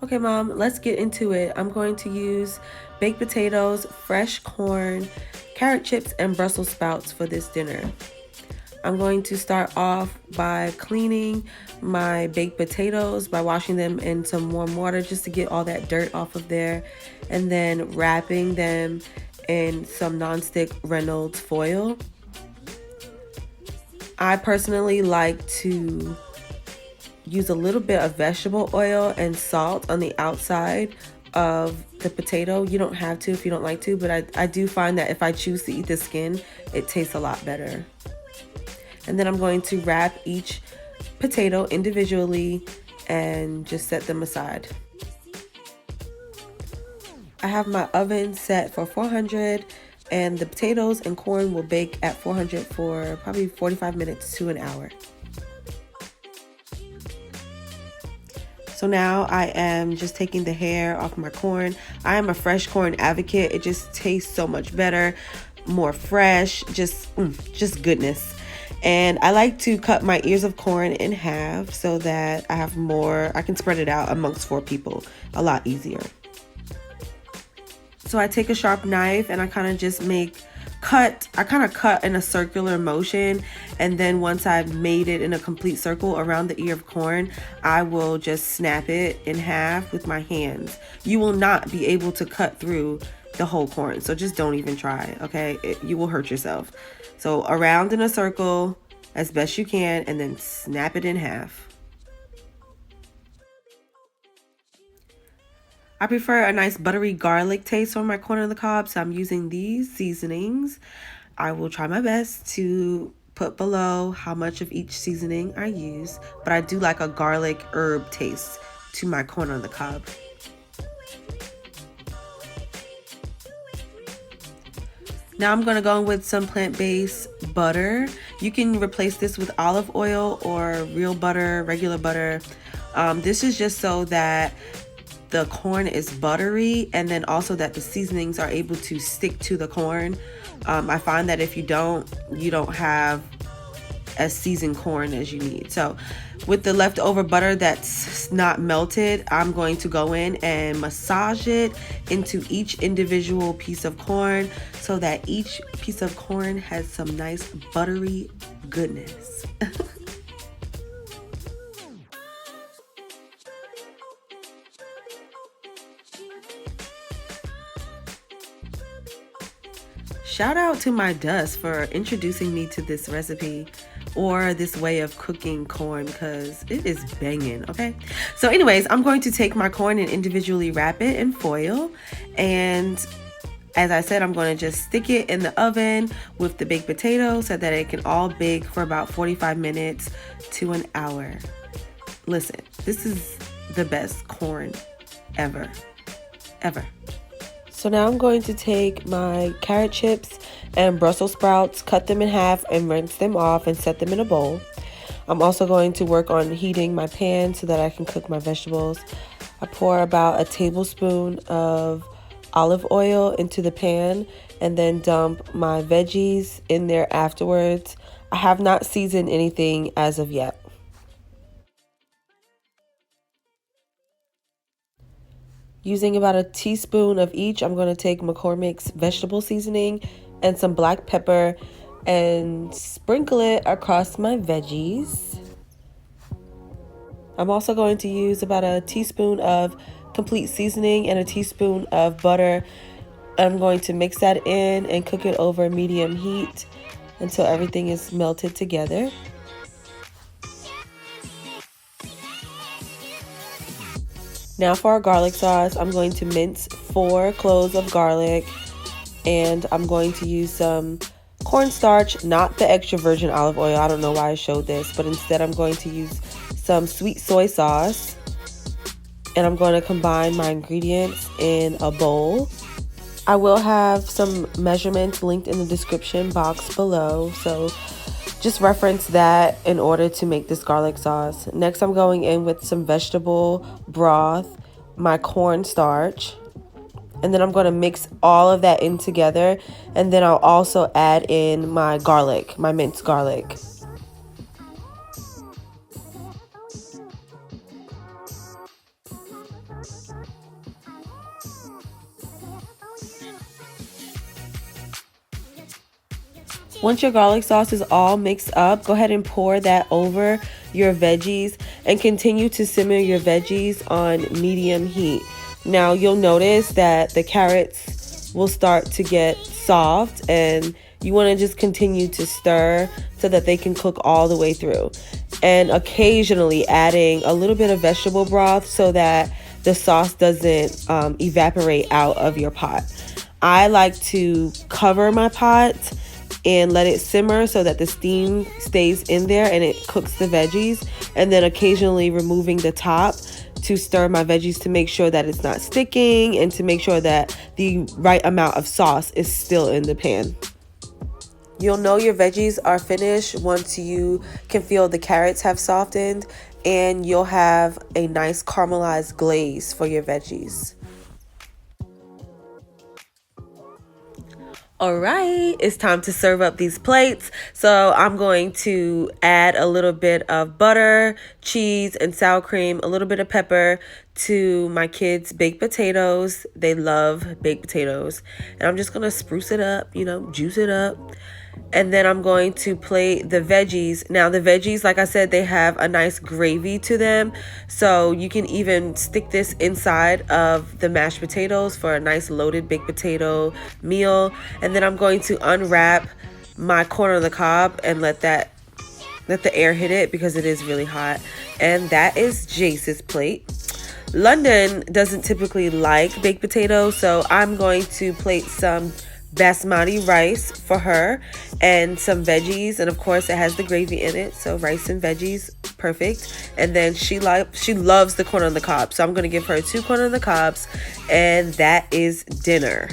Okay, Mom, let's get into it. I'm going to use baked potatoes, fresh corn, carrot chips, and Brussels sprouts for this dinner. I'm going to start off by cleaning my baked potatoes by washing them in some warm water just to get all that dirt off of there, and then wrapping them in some nonstick Reynolds foil. I personally like to use a little bit of vegetable oil and salt on the outside of the potato. You don't have to if you don't like to, but I do find that if I choose to eat the skin, it tastes a lot better. And then I'm going to wrap each potato individually and just set them aside. I have my oven set for 400, and the potatoes and corn will bake at 400 for probably 45 minutes to an hour. So now I am just taking the hair off my corn. I am a fresh corn advocate. It just tastes so much better, more fresh, just goodness. And I like to cut my ears of corn in half so that I have more, I can spread it out amongst 4 people a lot easier. So I take a sharp knife and I kind of just cut in a circular motion, and then once I've made it in a complete circle around the ear of corn, I will just snap it in half with my hands. You will not be able to cut through the whole corn, so just don't even try, okay? You will hurt yourself. So around in a circle as best you can, and then snap it in half. I prefer a nice buttery garlic taste on my corn on the cob, so I'm using these seasonings. I will try my best to put below how much of each seasoning I use, but I do like a garlic herb taste to my corn on the cob. Now I'm gonna go with some plant-based butter. You can replace this with olive oil or real butter, regular butter. This is just so that the corn is buttery, and then also that the seasonings are able to stick to the corn. I find that if you don't have as seasoned corn as you need. So with the leftover butter that's not melted, I'm going to go in and massage it into each individual piece of corn so that each piece of corn has some nice buttery goodness. Shout out to my Dust for introducing me to this recipe or this way of cooking corn, because it is banging, okay? So anyways, I'm going to take my corn and individually wrap it in foil, and as I said, I'm going to just stick it in the oven with the baked potato so that it can all bake for about 45 minutes to an hour. Listen, this is the best corn ever. So now I'm going to take my carrot chips and Brussels sprouts, cut them in half and rinse them off and set them in a bowl. I'm also going to work on heating my pan so that I can cook my vegetables. I pour about a tablespoon of olive oil into the pan and then dump my veggies in there afterwards. I have not seasoned anything as of yet. Using about a teaspoon of each, I'm going to take McCormicks vegetable seasoning and some black pepper and sprinkle it across my veggies. I'm also going to use about a teaspoon of complete seasoning and a teaspoon of butter. I'm going to mix that in and cook it over medium heat until everything is melted together. Now for our garlic sauce, I'm going to mince 4 cloves of garlic, and I'm going to use some cornstarch, not the extra virgin olive oil. I don't know why I showed this, but instead I'm going to use some sweet soy sauce, and I'm going to combine my ingredients in a bowl. I will have some measurements linked in the description box below, so just reference that in order to make this garlic sauce. Next, I'm going in with some vegetable broth, my cornstarch, and then I'm going to mix all of that in together, and then I'll also add in my garlic, my minced garlic. Once your garlic sauce is all mixed up, go ahead and pour that over your veggies and continue to simmer your veggies on medium heat. Now you'll notice that the carrots will start to get soft, and you want to just continue to stir so that they can cook all the way through. And occasionally adding a little bit of vegetable broth so that the sauce doesn't evaporate out of your pot. I like to cover my pot and let it simmer so that the steam stays in there and it cooks the veggies, and then occasionally removing the top to stir my veggies to make sure that it's not sticking and to make sure that the right amount of sauce is still in the pan. You'll know your veggies are finished once you can feel the carrots have softened and you'll have a nice caramelized glaze for your veggies. All right, it's time to serve up these plates. So I'm going to add a little bit of butter, cheese, and sour cream, a little bit of pepper to my kids' baked potatoes. They love baked potatoes. And I'm just going to spruce it up, juice it up. And then I'm going to plate the veggies. Now the veggies, like I said, they have a nice gravy to them. So you can even stick this inside of the mashed potatoes for a nice loaded baked potato meal. And then I'm going to unwrap my corn on the cob and let the air hit it because it is really hot. And that is Jace's plate. London doesn't typically like baked potatoes, so I'm going to plate some basmati rice for her and some veggies, and of course it has the gravy in it, so rice and veggies, perfect. And then she loves the corn on the cob, so I'm going to give her 2 corn on the cobs, and that is dinner.